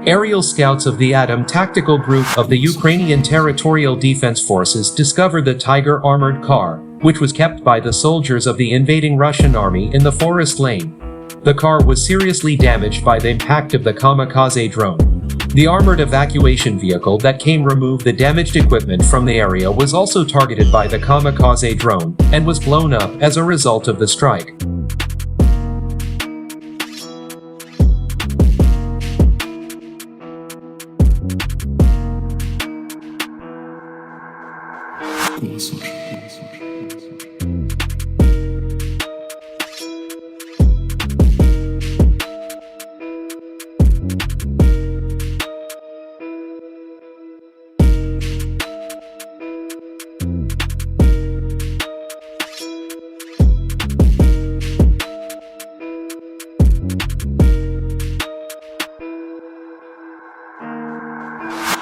Aerial scouts of the Atom Tactical Group of the Ukrainian Territorial Defense Forces discovered the Tigr armored car, which was kept by the soldiers of the invading Russian army in the forest lane. The car was seriously damaged by the impact of the kamikaze drone. The armored evacuation vehicle that came remove the damaged equipment from the area was also targeted by the kamikaze drone, and was blown up as a result of the strike.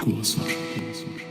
Голос ваш.